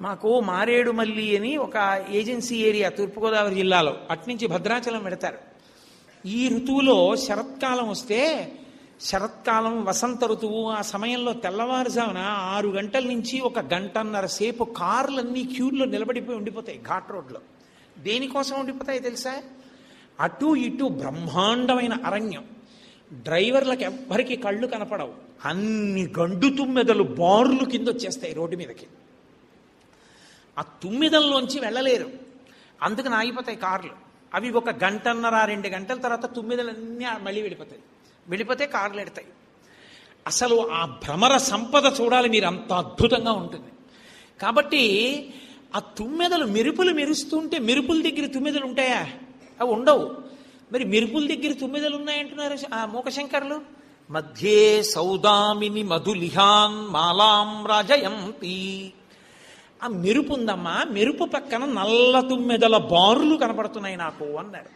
మాకు మారేడుమల్లి అని ఒక ఏజెన్సీ ఏరియా తూర్పుగోదావరి జిల్లాలో, అట్నుంచి భద్రాచలం పెడతారు. ఈ ఋతువులో శరత్కాలం వస్తే, శరత్కాలం వసంత ఋతువు, ఆ సమయంలో తెల్లవారుజామున 6 గంటల నుంచి 1 గంటన్నర సేపు కార్లన్నీ క్యూల్లో నిలబడిపోయి ఉండిపోతాయి ఘాట్ రోడ్లో. దేనికోసం ఉండిపోతాయి తెలుసా? అటు ఇటు బ్రహ్మాండమైన అరణ్యం, డ్రైవర్లకు ఎవ్వరికి కళ్ళు కనపడవు, అన్ని గండు తుమ్మెదలు బారులు కింద వచ్చేస్తాయి రోడ్డు మీదకి. ఆ తుమ్మెదల్లోంచి వెళ్ళలేరు, అందుకని ఆగిపోతాయి కార్లు. అవి 1 గంటన్నర 2 గంటల తర్వాత తుమ్మెదలన్నీ మళ్ళీ వెళ్ళిపోతే కార్లు ఎడతాయి. అసలు ఆ భ్రమర సంపద చూడాలి మీరు, అంత అద్భుతంగా ఉంటుంది. కాబట్టి ఆ తుమ్మెదలు మెరుపులు మెరుస్తుంటే, మెరుపుల దగ్గర తుమ్మెదలు ఉంటాయా? అవి ఉండవు. మరి మెరుపుల దగ్గర తుమ్మెదలు ఉన్నాయంటున్నారు ఆ మూకశంకరులు. మధ్యే సౌదామిని మధులిహాన్ మాలాం రాజయంతి. ఆ మెరుపు ఉందమ్మా, మెరుపు పక్కన నల్ల తుమ్మెదల బారులు కనపడుతున్నాయి నాకు అన్నారు.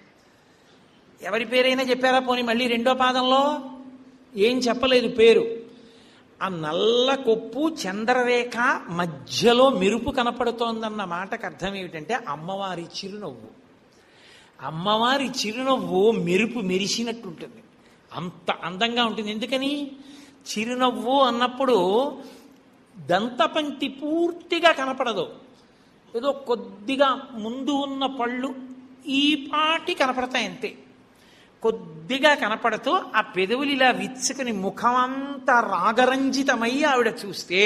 ఎవరి పేరైనా చెప్పారా? పోనీ మళ్ళీ 2వ పాదంలో ఏం చెప్పలేదు పేరు. ఆ నల్ల కొప్పు చంద్రరేఖ మధ్యలో మెరుపు కనపడుతోందన్న మాటకు అర్థం ఏమిటంటే అమ్మవారి చిరునవ్వు. అమ్మవారి చిరునవ్వు మెరుపు మెరిసినట్టుంటుంది, అంత అందంగా ఉంటుంది. ఎందుకని? చిరునవ్వు అన్నప్పుడు దంతపంక్తి పూర్తిగా కనపడదు, ఏదో కొద్దిగా ముందు ఉన్న పళ్ళు ఈ పాటి కనపడతాయి అంతే. కొద్దిగా కనపడుతూ ఆ పెదవులు ఇలా విచ్చుకుని ముఖమంతా రాగరంజితమై ఆవిడ చూస్తే,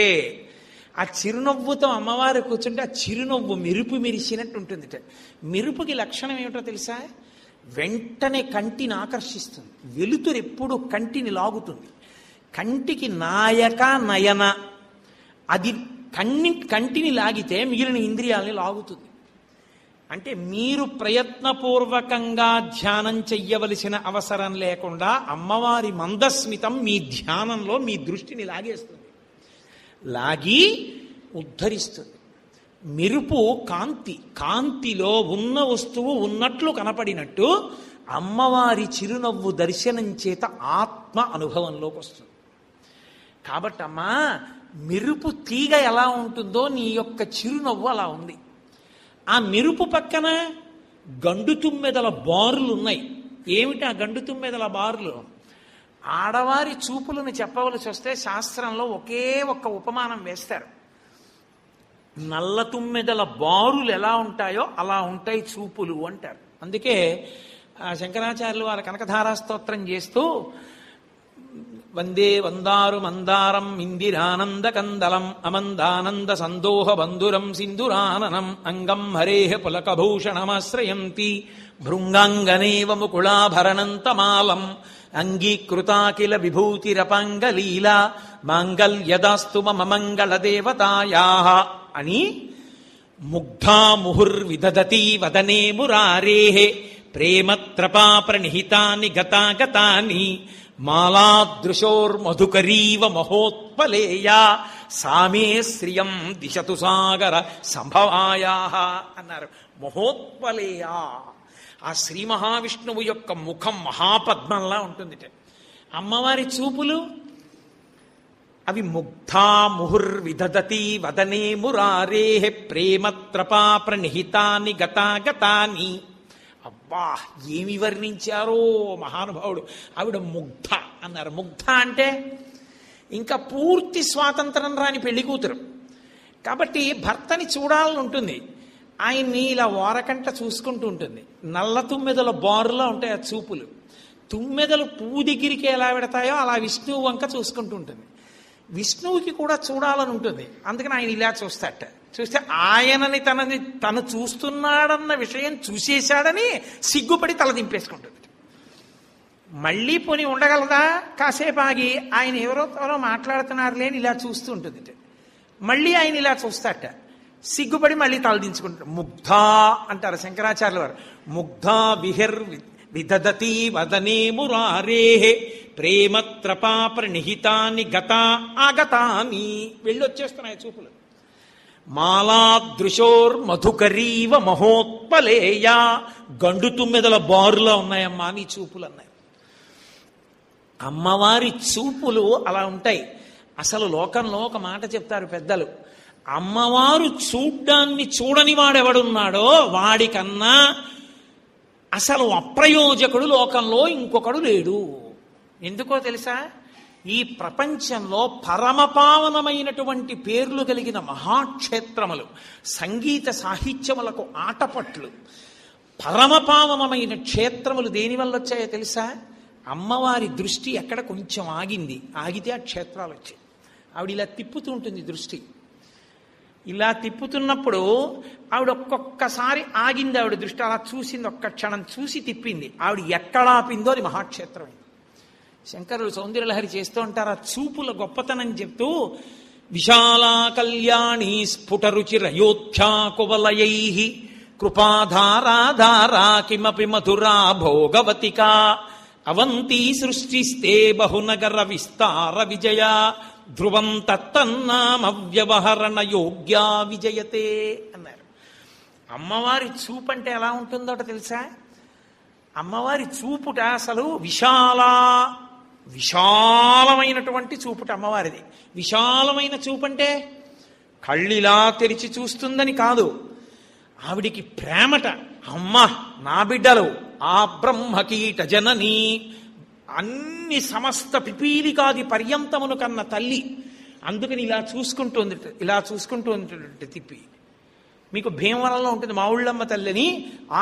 ఆ చిరునవ్వుతో అమ్మవారు కూర్చుంటే ఆ చిరునవ్వు మెరుపు మెరిసినట్టు ఉంటుంది. మెరుపుకి లక్షణం ఏమిటో తెలుసా? వెంటనే కంటిని ఆకర్షిస్తుంది. వెలుతురు ఎప్పుడు కంటిని లాగుతుంది. కంటికి నాయక నయన, అది కంటిని లాగితే మిగిలిన ఇంద్రియాలని లాగుతుంది. అంటే మీరు ప్రయత్నపూర్వకంగా ధ్యానం చెయ్యవలసిన అవసరం లేకుండా అమ్మవారి మందస్మితం మీ ధ్యానంలో మీ దృష్టిని లాగేస్తుంది, లాగి ఉద్ధరిస్తుంది. మెరుపు కాంతి, కాంతిలో ఉన్న వస్తువు ఉన్నట్లు కనపడినట్టు అమ్మవారి చిరునవ్వు దర్శనం చేత ఆత్మ అనుభవంలోకి వస్తుంది. కాబట్టి అమ్మా, మెరుపు తీగ ఎలా ఉంటుందో నీ యొక్క చిరునవ్వు అలా ఉంది. ఆ మెరుపు పక్కన గండు తుమ్మెదల బారులు ఉన్నాయి. ఏమిటి ఆ గండు తుమ్మెదల బారులు? ఆడవారి చూపులను చెప్పవలసి వస్తే శాస్త్రంలో ఒకే ఒక్క ఉపమానం వేస్తారు. నల్ల తుమ్మెదల బారులు ఎలా ఉంటాయో అలా ఉంటాయి చూపులు అంటారు. అందుకే శంకరాచార్యులు వారు కనకధారా స్తోత్రం చేస్తూ వందే వందారు మందారం ఇందిరానంద కందలం అమందానంద సందోహ బంధురం సింధురాననం అంగం హరేహ పులకభూషణమాశ్రయంతి భృంగాంగనేవ ముకుళాభరణంతమాలం అంగీకృతాకిల విభూతిరపాంగలీలా మాంగల్యదాస్తు మమ మంగళ దేవతాయాః అని ముగ్ధా ముహుర్విదధతి వదనే మురారేః ప్రేమత్రపా ప్రణిహితాని గతాగతాని మాలాదృశోర్మధుకరీవ మహోత్పలేయా సామే శ్రియం దిశతు సాగర సంభవాయాః అన్నారు. మహోత్పలేయా, ఆ శ్రీ మహావిష్ణువు యొక్క ముఖం మహాపద్మంలా ఉంటుంది. అమ్మవారి చూపులు అవి ముగ్ధా ముహుర్విదధతి వదనే మురారేః ప్రేమత్రపా ప్రణిహితాని గతాగతాని. అబ్బా, ఏమి వర్ణించారో మహానుభావుడు. ఆవిడ ముగ్ధ అన్నారు. ముగ్ధ అంటే ఇంకా పూర్తి స్వాతంత్రం రాని పెళ్లి కూతురు కాబట్టి భర్తని చూడాలని ఉంటుంది. ఆయన్ని ఇలా ఓరకంట చూసుకుంటూ ఉంటుంది. నల్ల తుమ్మెదల బారులా ఉంటాయి ఆ చూపులు. తుమ్మెదలు పువ్వు దగ్గరికి ఎలా పెడతాయో అలా విష్ణువు వంక చూసుకుంటూ ఉంటుంది. విష్ణువుకి కూడా చూడాలని ఉంటుంది, అందుకని ఆయన ఇలా చూస్తాట. చూస్తే ఆయనని తను చూస్తున్నాడన్న విషయం చూసేశాడని సిగ్గుపడి తల దింపేసుకుంటుంది. మళ్ళీ పోనీ ఉండగలదా? కాసేపు ఆగి ఆయన ఎవరో మాట్లాడుతున్నారు లేని ఇలా చూస్తూ ఉంటుంది. మళ్ళీ ఆయన ఇలా చూస్తాట, సిగ్గుపడి మళ్ళీ తలదించుకుంటారు. ముగ్ధా అంటారు శంకరాచార్యుల వారు. ముగ్ధా విదధతి వదనే మురారేః ప్రేమత్రపా ప్రణిహితాని గతా ఆగతాని. వెళ్ళొచ్చేస్తున్నాయి చూపులు. మాలాదృశోర్మధుకరీవ మహోత్పలేయా, గండు తుమ్మెదల బారులో ఉన్నాయమ్మా నీ చూపులు అన్నాయి. అమ్మవారి చూపులు అలా ఉంటాయి. అసలు లోకంలో ఒక మాట చెప్తారు పెద్దలు, అమ్మవారు చూడ్డాన్ని చూడని వాడెవడున్నాడో వాడికన్నా అసలు అప్రయోజకుడు లోకంలో ఇంకొకడు లేడు. ఎందుకో తెలుసా? ఈ ప్రపంచంలో పరమపావనమైనటువంటి పేర్లు కలిగిన మహాక్షేత్రములు, సంగీత సాహిత్యములకు ఆటపట్లు, పరమపావనమైన క్షేత్రములు దేనివల్ల వచ్చాయో తెలుసా? అమ్మవారి దృష్టి ఎక్కడ కొంచెం ఆగింది, ఆగితే ఆ క్షేత్రాలు వచ్చాయి. ఆవిడ ఇలా తిప్పుతూ ఉంటుంది దృష్టి. ఇలా తిప్పుతున్నప్పుడు ఆవిడ ఒక్కొక్కసారి ఆగింది, ఆవిడ దృష్టి అలా చూసింది, ఒక్క క్షణం చూసి తిప్పింది. ఆవిడ ఎక్కడాపిందో అది మహాక్షేత్రమైంది. శంకరులు సౌందర్యలహరి చేస్తూ ఉంటారు, ఆ చూపుల గొప్పతనం చెప్తూ, విశాలా కళ్యాణి స్ఫుటరుచిరయోధ్యా కువలయై కృపాధారాధారా కిమపి మధురా భోగవతికా అవంతి సృష్టిస్తే బహునగర విస్తార విజయ ధ్రువం తత్తన్నామ వ్యవహరణ యోగ్యా విజయతే అన్నారు. అమ్మవారి చూపు అంటే ఎలా ఉంటుందో తెలుసా? అమ్మవారి చూపుట అసలు విశాలమైనటువంటి చూపుట అమ్మవారిది. విశాలమైన చూపు అంటే కళ్ళిలా తెరిచి చూస్తుందని కాదు, ఆవిడికి ప్రేమట. అమ్మ నా బిడ్డలు, ఆ బ్రహ్మకీట జనని, అన్ని సమస్త పిపీలికాది పర్యంతమును కన్న తల్లి. అందుకని ఇలా చూసుకుంటుంది తిప్పి. మీకు భీమవరంలో ఉంటుంది మా ఊళ్ళమ్మ తల్లిని,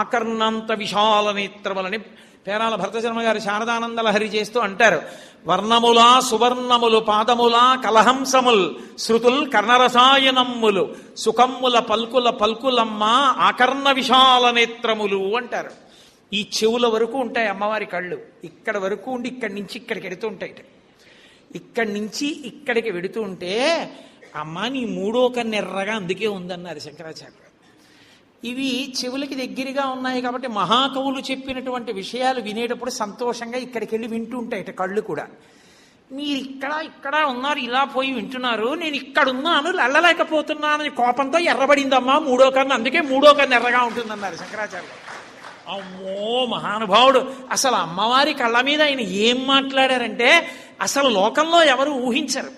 ఆకర్ణాంత విశాల నేత్రములని పేరాల భరతశర్మ గారు శారదానందలహరి చేస్తూ అంటారు. వర్ణములా సువర్ణములు పాదములా కలహంసముల్ శృతుల్ కర్ణరసాయనమ్ములు సుఖమ్ముల పల్కుల పల్కులమ్మ ఆకర్ణ విశాల నేత్రములు అంటారు. ఈ చెవుల వరకు ఉంటాయి అమ్మవారి కళ్ళు, ఇక్కడ వరకు ఉండి ఇక్కడి నుంచి ఇక్కడికి వెడుతూ ఉంటాయి. ఇక్కడి నుంచి ఇక్కడికి వెడుతూ ఉంటే అమ్మ నీ మూడో కన్నెర్రగా అందుకే ఉందన్నారు శంకరాచార్య. ఇవి చెవులకి దగ్గరగా ఉన్నాయి కాబట్టి మహాకవులు చెప్పినటువంటి విషయాలు వినేటప్పుడు సంతోషంగా ఇక్కడికి వెళ్ళి వింటూ ఉంటాయి కళ్ళు కూడా. మీరు ఇక్కడ ఉన్నారు, ఇలా పోయి వింటున్నారు, నేను ఇక్కడ ఉన్నాను వెళ్ళలేకపోతున్నానని కోపంతో ఎర్రబడిందమ్మా మూడో కన్ను, అందుకే మూడో కన్ను ఎర్రగా ఉంటుందన్నారు శంకరాచార్య. అమ్మో మహానుభావుడు! అసలు అమ్మవారి కళ్ళ మీద ఆయన ఏం మాట్లాడారంటే అసలు లోకంలో ఎవరు ఊహించరు.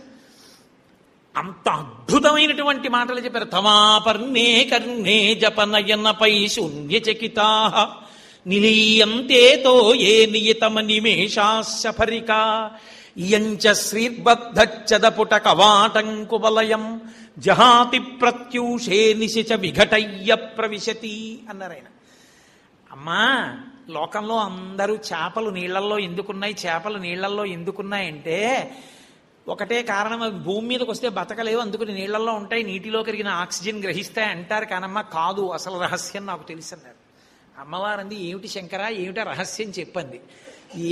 అంత అద్భుతమైనటువంటి మాటలు చెప్పారు. తమాపర్ణే కర్ణే జపనయనపై శూన్యచకితా నిలీయంతేతో ఏ నియతమ నిమేషాశఫరికా ఇయంచ శ్రీర్బద్ధచ్చదపుట కవాటంకువలయం జహాతి ప్రత్యూషే నిశిచ విఘటయ్య ప్రవిశతి అన్నారు ఆయన. అమ్మా లోకంలో అందరూ చేపలు నీళ్లల్లో ఎందుకున్నాయంటే ఒకటే కారణం, అవి భూమి మీదకి వస్తే బతకలేవు, అందుకని నీళ్లలో ఉంటాయి, నీటిలో కరిగిన ఆక్సిజన్ గ్రహిస్తాయి అంటారు. కానమ్మా కాదు, అసలు రహస్యం నాకు తెలుసు అన్నారు. అమ్మవారు అంది, ఏమిటి శంకర, ఏమిటా రహస్యం చెప్పండి.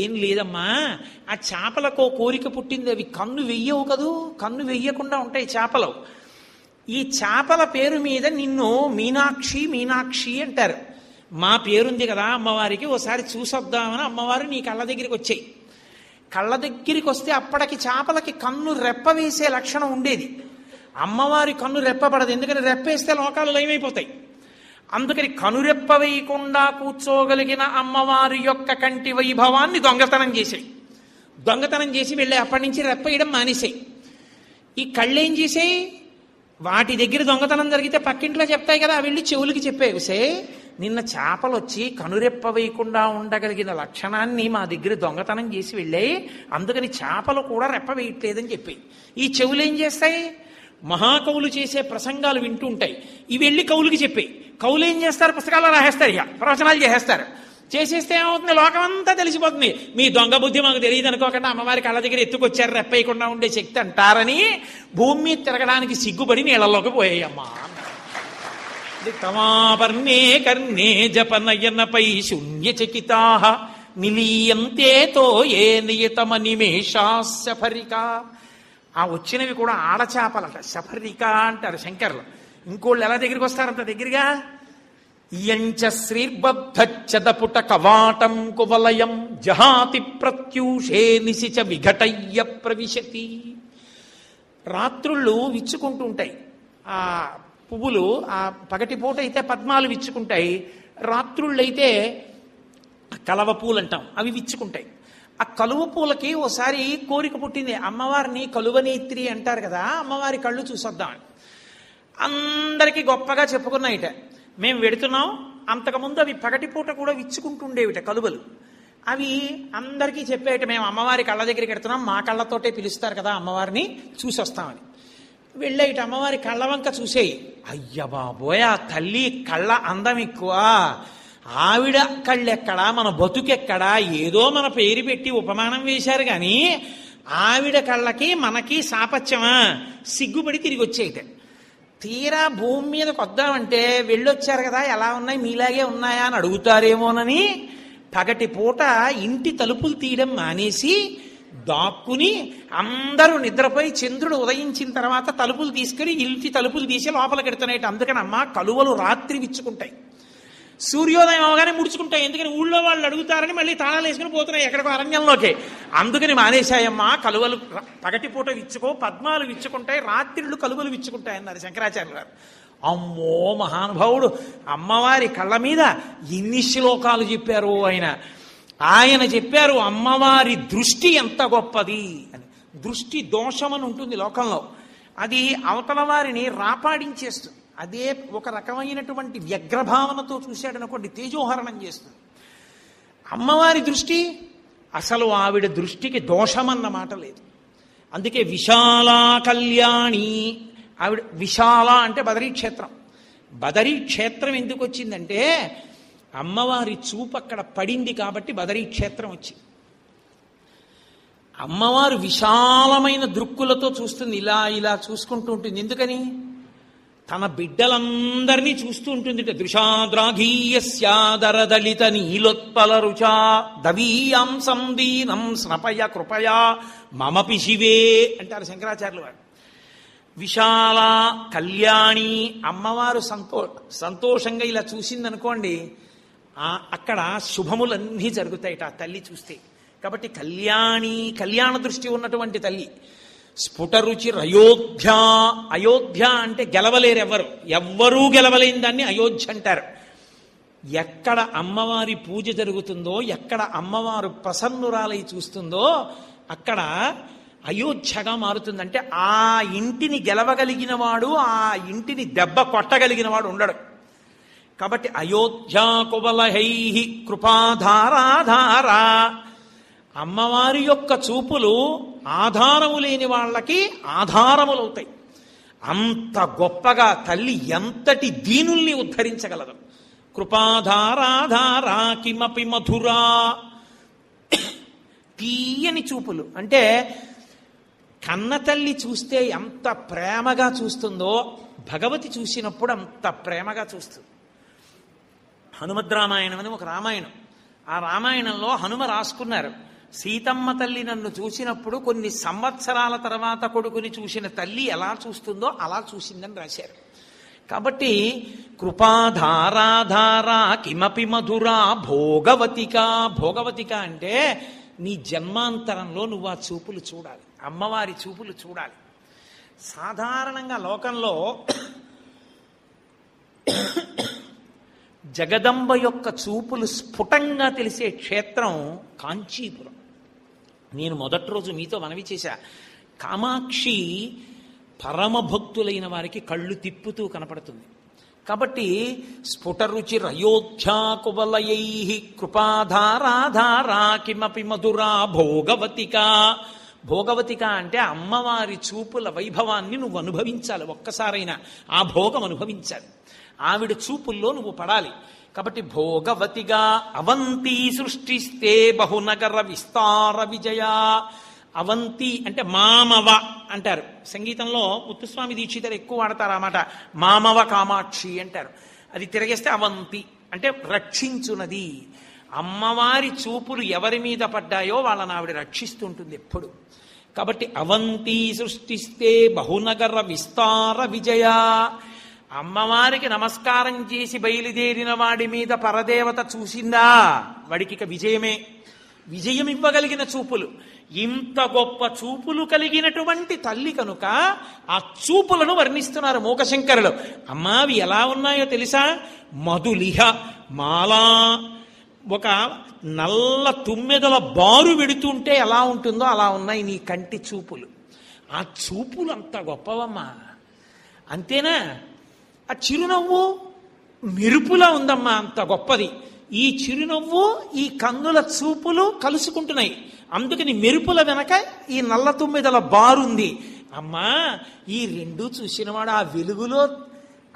ఏం లేదమ్మా, ఆ చేపలకు కోరిక పుట్టింది, అవి కన్ను వెయ్యవు కదూ, కన్ను వెయ్యకుండా ఉంటాయి చేపలు. ఈ చేపల పేరు మీద నిన్ను మీనాక్షి మీనాక్షి అంటారు. మా పేరుంది కదా అమ్మవారికి, ఓసారి చూసొద్దామని అమ్మవారు నీ కళ్ళ దగ్గరికి వచ్చాయి. కళ్ళ దగ్గరికి వస్తే అప్పటికి చేపలకి కన్ను రెప్ప వేసే లక్షణం ఉండేది. అమ్మవారి కన్ను రెప్పబడదు, ఎందుకని రెప్పేస్తే లోకాలు లయమైపోతాయి. అందుకని కనురెప్ప వేయకుండా కూర్చోగలిగిన అమ్మవారి యొక్క కంటి వైభవాన్ని దొంగతనం చేసి వెళ్ళే అప్పటి నుంచి రెప్ప వేయడం మానేసాయి. ఈ కళ్ళేం చేసాయి, వాటి దగ్గర దొంగతనం జరిగితే పక్కింట్లో చెప్తాయి కదా, వెళ్ళి చెవులకి చెప్పేసే నిన్న చేపలు వచ్చి కనురెప్ప వేయకుండా ఉండగలిగిన లక్షణాన్ని మా దగ్గర దొంగతనం చేసి వెళ్ళాయి, అందుకని చేపలు కూడా రెప్ప వేయట్లేదని చెప్పి. ఈ చెవులు ఏం చేస్తాయి, మహాకవులు చేసే ప్రసంగాలు వింటూ ఉంటాయి, ఇవి వెళ్ళి కవులకి చెప్పి, కవులు ఏం చేస్తారు, పుస్తకాలు రాసేస్తారు, ఇక ప్రవచనాలు చేసేస్తారు. చేసేస్తే ఏమవుతుంది, లోకమంతా తెలిసిపోతుంది. మీ దొంగ బుద్ధి మాకు తెలియదు అనుకోకుండా అమ్మవారి కళ్ళ దగ్గర ఎత్తుకొచ్చారు రెప్పేయకుండా ఉండే శక్తి అంటారని భూమి మీద తిరగడానికి సిగ్గుపడి నీళ్ళలోకి పోయాయమ్మా. తమాపర్ణే కర్ణే జపనయనపై శూన్యచకితా నిలీయంతేతో ఏ నియతమ నిమేషాశఫరికా. ఆ వచ్చినవి కూడా ఆడచేపలట, శఫరిక అంటారు శంకర్లు. ఇంకోళ్ళు ఎలా దగ్గరికి వస్తారంత దగ్గరగా. ఇయంచ శ్రీర్బద్ధచ్చదపుట కవాటం కువలయం జహాతి ప్రత్యూషే నిశిచ విఘటయ్య ప్రవిశతి. రాత్రుళ్ళు విచ్చుకుంటూ ఉంటాయి ఆ పువ్వులు, ఆ పగటిపూట అయితే పద్మాలు విచ్చుకుంటాయి, రాత్రుళ్ళైతే కలవ పూలు అంటాం, అవి విచ్చుకుంటాయి. ఆ కలువ పూలకి ఓసారి కోరిక పుట్టింది, అమ్మవారిని కలువనేత్రి అంటారు కదా, అమ్మవారి కళ్ళు చూసొద్దామని. అందరికీ గొప్పగా చెప్పుకున్నాయిట. మేము వెడుతున్నాం. అంతకుముందు అవి పగటిపూట కూడా విచ్చుకుంటుండేవిట కలువలు. అవి అందరికీ చెప్పేట, మేము అమ్మవారి కళ్ళ దగ్గరికి వెడుతున్నాం, మా కళ్ళతోటే పిలుస్తారు కదా అమ్మవారిని, చూసి వస్తామని. వెళ్ళేట అమ్మవారి కళ్ళ వంక చూసేయి. అయ్య బాబోయ్, ఆ తల్లి కళ్ళ అందం ఎక్కువ, ఆవిడ కళ్ళెక్కడా, మన బతుకెక్కడా, ఏదో మన పేరు పెట్టి ఉపమానం వేశారు కానీ ఆవిడ కళ్ళకి మనకి సాపత్యమా, సిగ్గుపడి తిరిగి వచ్చేయట. తీరా భూమి మీదకి వద్దామంటే వెళ్ళొచ్చారు కదా, ఎలా ఉన్నాయి, మీలాగే ఉన్నాయా అని అడుగుతారేమోనని పగటి పూట ఇంటి తలుపులు తీయడం మానేసి దాక్కుని అందరూ నిద్రపోయి చంద్రుడు ఉదయించిన తర్వాత తలుపులు తీసుకుని ఇంటి తలుపులు తీసి లోపలికి ఎడుతున్నాయి. అందుకని అమ్మ కలువలు రాత్రి విచ్చుకుంటాయి, సూర్యోదయం అవగానే ముడుచుకుంటాయి. ఎందుకని ఊళ్ళో వాళ్ళు అడుగుతారని మళ్ళీ తాళాలు వేసుకుని పోతున్నాయి ఎక్కడికో అరణ్యంలోకి. అందుకని మానేశాయమ్మా, కలువలు పగటిపూట విచ్చుకో, పద్మాలు విచ్చుకుంటాయి, రాత్రిళ్ళు కలువలు విచ్చుకుంటాయి అన్నారు శంకరాచార్య గారు. అమ్మో మహానుభావుడు అమ్మవారి కళ్ళ మీద ఎన్ని శ్లోకాలు చెప్పారు ఆయన చెప్పారు అమ్మవారి దృష్టి ఎంత గొప్పది అని. దృష్టి దోషమని ఉంటుంది లోకంలో, అది అవతల వారిని రాపాడించేస్తుంది. అదే ఒక రకమైనటువంటి వ్యగ్రభావనతో చూశాడనుకోండి తేజోహరణం చేస్తుంది. అమ్మవారి దృష్టి అసలు ఆవిడ దృష్టికి దోషమన్న మాట లేదు. అందుకే విశాలా కళ్యాణి, ఆవిడ విశాల అంటే బదరీ క్షేత్రం. బదరీ క్షేత్రం ఎందుకు వచ్చిందంటే అమ్మవారి చూపు అక్కడ పడింది కాబట్టి బదరీ క్షేత్రం వచ్చింది. అమ్మవారు విశాలమైన దృక్కులతో చూస్తుంది, ఇలా ఇలా చూసుకుంటూ ఉంటుంది. ఎందుకని? తన బిడ్డలందరినీ చూస్తూ ఉంటుంది. దృశాద్రాఘీయస్యాదరదళిత నీలోత్పల రుచా దవీయం సందీనం స్నపయ కృపయా మమపి శివే అంటారు శంకరాచార్యులు వారు. విశాల కళ్యాణి, అమ్మవారు సంతోషంగా ఇలా చూసిందనుకోండి, అక్కడ శుభములన్నీ జరుగుతాయిట ఆ తల్లి చూస్తే. కాబట్టి కళ్యాణి, కళ్యాణ దృష్టి ఉన్నటువంటి తల్లి. స్ఫుటరుచి అయోధ్య, అయోధ్య అంటే గెలవలేరు ఎవ్వరూ గెలవలేని దాన్ని అయోధ్య అంటారు. ఎక్కడ అమ్మవారి పూజ జరుగుతుందో, ఎక్కడ అమ్మవారు ప్రసన్నురాలై చూస్తుందో అక్కడ అయోధ్యగా మారుతుందంటే ఆ ఇంటిని గెలవగలిగిన వాడు, ఆ ఇంటిని దెబ్బ కొట్టగలిగిన వాడు ఉండడు. కాబట్టి అయోధ్యా కువలహై కృపాధారాధారా, అమ్మవారి యొక్క చూపులు ఆధారము లేని వాళ్ళకి ఆధారములవుతాయి. అంత గొప్పగా తల్లి ఎంతటి దీనుల్ని ఉద్ధరించగలదు. కృపాధారాధారా కిమపి మధురా, తీయని చూపులు. అంటే కన్న తల్లి చూస్తే ఎంత ప్రేమగా చూస్తుందో భగవతి చూసినప్పుడు అంత ప్రేమగా చూస్తుంది. హనుమద్రామాయణం అని ఒక రామాయణం. ఆ రామాయణంలో హనుమ రాసుకున్నారు, సీతమ్మ తల్లి నన్ను చూసినప్పుడు కొన్ని సంవత్సరాల తర్వాత కొడుకుని చూసిన తల్లి ఎలా చూస్తుందో అలా చూసిందని రాశారు. కాబట్టి కృపాధారాధారా కిమపి మధురా భోగవతిక, భోగవతిక అంటే నీ జన్మాంతరంలో నువ్వు ఆ చూపులు చూడాలి, అమ్మవారి చూపులు చూడాలి. సాధారణంగా లోకంలో జగదంబ యొక్క చూపులు స్ఫుటంగా తెలిసే క్షేత్రం కాంచీపురం. నేను మొదటి రోజు మీతో మనవి చేశా, కామాక్షి పరమభక్తులైన వారికి కళ్ళు తిప్పుతూ కనపడుతుంది. కాబట్టి స్ఫుటరుచి అయోధ్యా కువలయై కృపాధారాధారా కిమపి మధురా భోగవతిక. భోగవతిక అంటే అమ్మవారి చూపుల వైభవాన్ని నువ్వు అనుభవించాలి, ఒక్కసారైనా ఆ భోగం అనుభవించాలి, ఆవిడ చూపుల్లో నువ్వు పడాలి. కాబట్టి భోగవతిగా అవంతి సృష్టిస్తే బహునగర విస్తార విజయ. అవంతి అంటే మామవ అంటారు. సంగీతంలో ముత్తుస్వామి దీక్షితులు ఎక్కువ వాడతారు ఆ మాట, మామవ కామాక్షి అంటారు. అది తిరగేస్తే అవంతి అంటే రక్షించునది. అమ్మవారి చూపులు ఎవరి మీద పడ్డాయో వాళ్ళని ఆవిడ రక్షిస్తుంటుంది ఎప్పుడు. కాబట్టి అవంతి సృష్టిస్తే బహునగర విస్తార విజయ. అమ్మవారికి నమస్కారం చేసి బయలుదేరిన వాడి మీద పరదేవత చూసిందా, వాడికి ఇక విజయమే. విజయం ఇవ్వగలిగిన చూపులు, ఇంత గొప్ప చూపులు కలిగినటువంటి తల్లి కనుక ఆ చూపులను వర్ణిస్తున్నారు మూకశంకరులు. అమ్మా అవి ఎలా ఉన్నాయో తెలుసా? మధులిహ మాలా, ఒక నల్ల తుమ్మెదల బారు వెడుతుంటే ఎలా ఉంటుందో అలా ఉన్నాయి నీ కంటి చూపులు. ఆ చూపులు అంత గొప్పవమ్మా. అంతేనా? ఆ చిరునవ్వు మెరుపులా ఉందమ్మా, అంత గొప్పది. ఈ చిరునవ్వు ఈ కన్నుల చూపులు కలుసుకుంటున్నాయి, అందుకని మెరుపుల వెనక ఈ నల్ల తుమ్మెదల బారుంది. అమ్మా, ఈ రెండూ చూసినవాడు, ఆ వెలుగులో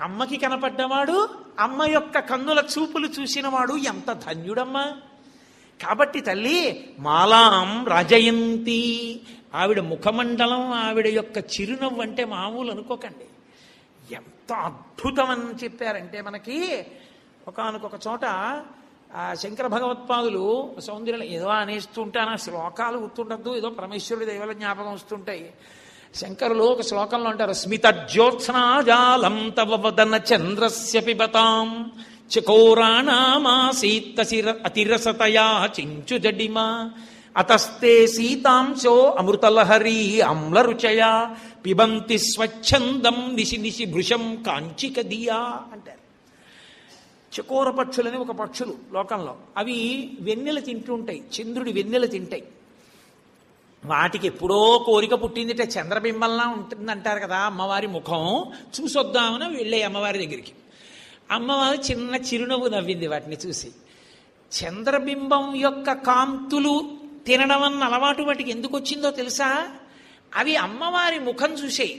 అమ్మకి కనపడ్డవాడు, అమ్మ యొక్క కన్నుల చూపులు చూసినవాడు ఎంత ధన్యుడమ్మా. కాబట్టి తల్లి మాలాం రాజయంతి, ఆవిడ ముఖమండలం, ఆవిడ యొక్క చిరునవ్వు అంటే మామూలు అనుకోకండి. ఎంత అద్భుతమని చెప్పారంటే మనకి ఒకానొక చోట శంకర భగవత్పాదులు సౌందర్యం ఏదో అనేస్తూ ఉంటాను, శ్లోకాలు గుర్తుండద్దు, ఏదో పరమేశ్వరుడి దైవాల జ్ఞాపకం వస్తుంటాయి. శంకరులు ఒక శ్లోకంలో అంటారు, స్మిత జ్యోత్స్నాజాలం తవ వదన చంద్రస్య పిబతాం చకోరాణామాసీత్తశిర అతిరసతయా చించు జడిమా అతస్తే సీతాంశో అమృతలహరీ అమ్లరుచయా పిబంతి స్వచ్ఛందం నిశి నిశి భృశం కాంచిక దియా అంటారు. చకోర పక్షులని ఒక పక్షులు లోకంలో, అవి వెన్నెల తింటుంటాయి, చంద్రుడి వెన్నెల తింటాయి. వాటికి ఎప్పుడో కోరిక పుట్టిందిటే చంద్రబింబంలా ఉంటుందంటారు కదా అమ్మవారి ముఖం, చూసొద్దామని వెళ్ళే అమ్మవారి దగ్గరికి. అమ్మవారు చిన్న చిరునవ్వు నవ్వింది వాటిని చూసి. చంద్రబింబం యొక్క కాంతులు తినడం అన్న అలవాటు వాటికి ఎందుకు వచ్చిందో తెలుసా? అవి అమ్మవారి ముఖం చూసేయి,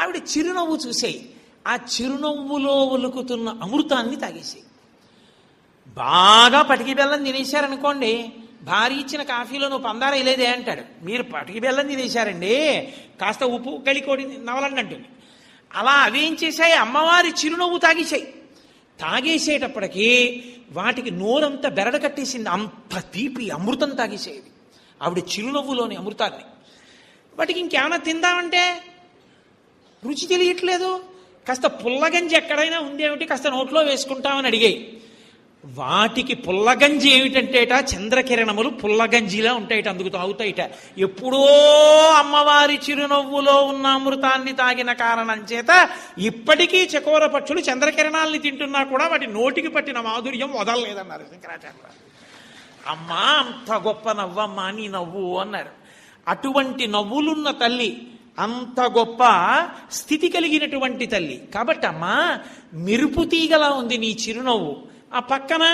ఆవిడ చిరునవ్వు చూసేయి, ఆ చిరునవ్వులో ఒలుకుతున్న అమృతాన్ని తాగేసేయి. బాగా పటికి బెల్లం తినేశారనుకోండి, భార్య ఇచ్చిన కాఫీలో నువ్వు పందార వేయలేదే అంటాడు. మీరు పటికి బెల్లం తినేశారండి, కాస్త ఉప్పు కలికోడి నవలండి అంటుంది. అలా అవేం చేశాయి, అమ్మవారి చిరునవ్వు తాగేశాయి. తాగేసేటప్పటికీ వాటికి నోరంతా బెరడ కట్టేసింది, అంత తీపి అమృతం తాగేసేది ఆవిడ చిరునవ్వులోని అమృతాన్ని. వాటికి ఇంకేమైనా తిందామంటే రుచి తెలియట్లేదు, కాస్త పుల్లగంజి ఎక్కడైనా ఉందేమిటి, కాస్త నోట్లో వేసుకుంటామని అడిగాయి. వాటికి పుల్లగంజి ఏమిటంటేట, చంద్రకిరణములు పుల్లగంజిలా ఉంటాయిట, అందుకు తాగుతాయిట. ఎప్పుడో అమ్మవారి చిరునవ్వులో ఉన్న అమృతాన్ని తాగిన కారణం చేత ఇప్పటికీ చకోర పక్షులు చంద్రకిరణాలని తింటున్నా కూడా వాటి నోటికి పట్టిన మాధుర్యం వదలలేదన్నారు శంకరాచార్య. అమ్మా, అంత గొప్ప నవ్వమ్మా నీ నవ్వు అన్నారు. అటువంటి నవ్వులున్న తల్లి, అంత గొప్ప స్థితి కలిగినటువంటి తల్లి. కాబట్టి అమ్మా, మెరుపు తీగలా ఉంది నీ చిరునవ్వు, ఆ పక్కన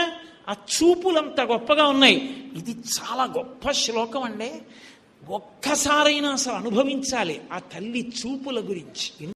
ఆ చూపులంత గొప్పగా ఉన్నాయి. ఇది చాలా గొప్ప శ్లోకం అండి, ఒక్కసారైనా అసలు అనుభవించాలి ఆ తల్లి చూపుల గురించి.